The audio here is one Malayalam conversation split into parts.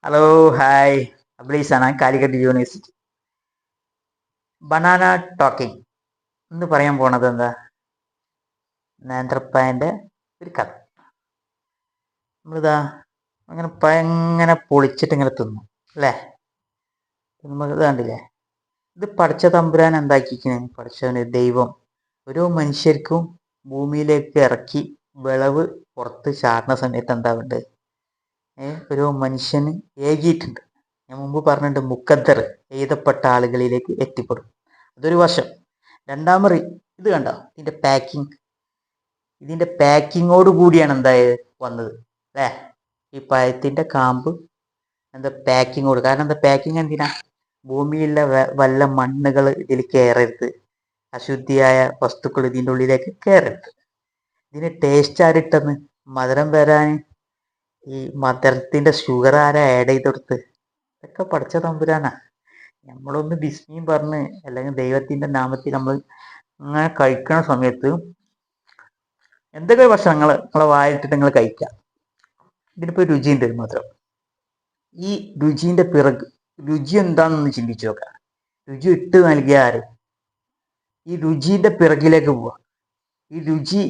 Hello, hi. അബ്ലീസാണ്, കാലിക്കറ്റ് യൂണിവേഴ്സിറ്റി. ബനാന ടോക്കിംഗ് എന്ന് പറയാൻ പോണത് എന്താ? നേന്ത്രപ്പഴൻ്റെ ഒരു കഥ. നമ്മളിതാ അങ്ങനെ പഴം ഇങ്ങനെ പൊളിച്ചിട്ട് ഇങ്ങനെ തിന്നു അല്ലേ? നമ്മൾ ഇത് കണ്ടില്ലേ? ഇത് പഠിച്ച തമ്പുരാൻ എന്താക്കിക്കണേ? പഠിച്ചവന് ദൈവം ഓരോ മനുഷ്യർക്കും ഭൂമിയിലേക്ക് ഇറക്കി വിളവ് പുറത്ത് ചാടുന്ന സമയത്ത് എന്താവുണ്ട്? ഓരോ മനുഷ്യന് ഏകിയിട്ടുണ്ട്. ഞാൻ മുമ്പ് പറഞ്ഞിട്ടുണ്ട്, മുക്കദ്ദർ എഴുതപ്പെട്ട ആളുകളിലേക്ക് എത്തിപ്പെടും. അതൊരു വശം. രണ്ടാമത് ഇത് കണ്ടോ, ഇതിന്റെ പാക്കിങ്ങോട് കൂടിയാണ് എന്തായത് വന്നത് അല്ലേ? ഈ പഴത്തിന്റെ കാമ്പ് എന്താ പാക്കിങ്ങോട്. കാരണം എന്താ പാക്കിങ് എന്തിനാ? ഭൂമിയിലെ വല്ല മണ്ണുകൾ ഇതിൽ കയറരുത്, അശുദ്ധിയായ വസ്തുക്കൾ ഇതിൻ്റെ ഉള്ളിലേക്ക് കയറരുത്. ഇതിന് ടേസ്റ്റ് ആരിട്ടെന്ന് മധുരം വരാൻ ഈ മധുരത്തിന്റെ ഷുഗർ ആരാ ആഡ് ചെയ്ത് കൊടുത്ത്? ഇതൊക്കെ പഠിച്ച തമ്പുരാനാ. നമ്മളൊന്ന് ബിസ്മിയും പറഞ്ഞ് അല്ലെങ്കിൽ ദൈവത്തിന്റെ നാമത്തിൽ നമ്മൾ അങ്ങനെ കഴിക്കണ സമയത്ത് എന്തൊക്കെ ഭക്ഷണങ്ങൾ നിങ്ങളെ വായിട്ടിട്ട് നിങ്ങൾ കഴിക്കുക. ഇതിനിപ്പോ രുചിയുണ്ട് മാത്രം. ഈ രുചിന്റെ പിറക് രുചി എന്താണെന്ന് ചിന്തിച്ചു നോക്കാം. രുചി ഇട്ട് നൽകിയ ആര്? ഈ രുചിന്റെ പിറകിലേക്ക് പോവുക. ഈ രുചി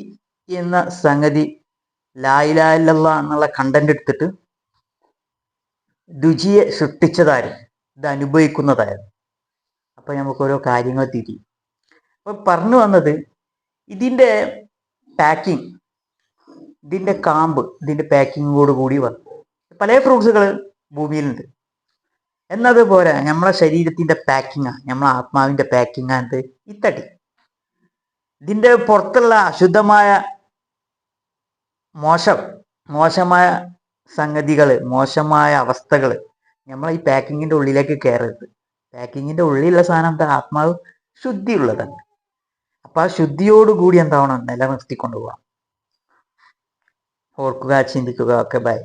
എന്ന സംഗതി ലാ ഇലാഹ ഇല്ലല്ലാഹ് എന്നുള്ള കണ്ടന്റ് എടുത്തിട്ട് രുചിയെ സൃഷ്ടിച്ചതാരും, ഇത് അനുഭവിക്കുന്നതായിരുന്നു. അപ്പൊ നമുക്ക് ഓരോ കാര്യങ്ങൾ തിരിയും. അപ്പൊ പറഞ്ഞു വന്നത്, ഇതിന്റെ പാക്കിങ്, ഇതിന്റെ കാമ്പ്, ഇതിന്റെ പാക്കിങ്ങോട് കൂടി വന്നു. പല ഫ്രൂട്ട്സുകൾ ഭൂമിയിലുണ്ട്. എന്നതുപോലെ നമ്മളെ ശരീരത്തിന്റെ പാക്കിങ്ങാ, നമ്മളെ ആത്മാവിന്റെ പാക്കിങ്ങാ എന്ത്? ഈ തടി. ഇതിന്റെ പുറത്തുള്ള അശുദ്ധമായ മോശമായ സംഗതികൾ, മോശമായ അവസ്ഥകൾ നമ്മളെ ഈ പാക്കിങ്ങിന്റെ ഉള്ളിലേക്ക് കയറരുത്. പാക്കിങ്ങിന്റെ ഉള്ളിലുള്ള സാധനം എന്താ? ആത്മാവ് ശുദ്ധിയുള്ളതാണ്. അപ്പൊ ആ ശുദ്ധിയോടുകൂടി എന്താവണം? നിലനിർത്തിക്കൊണ്ടുപോകാം. ഓർക്കുക, ചിന്തിക്കുക. ഒക്കെ ബൈ.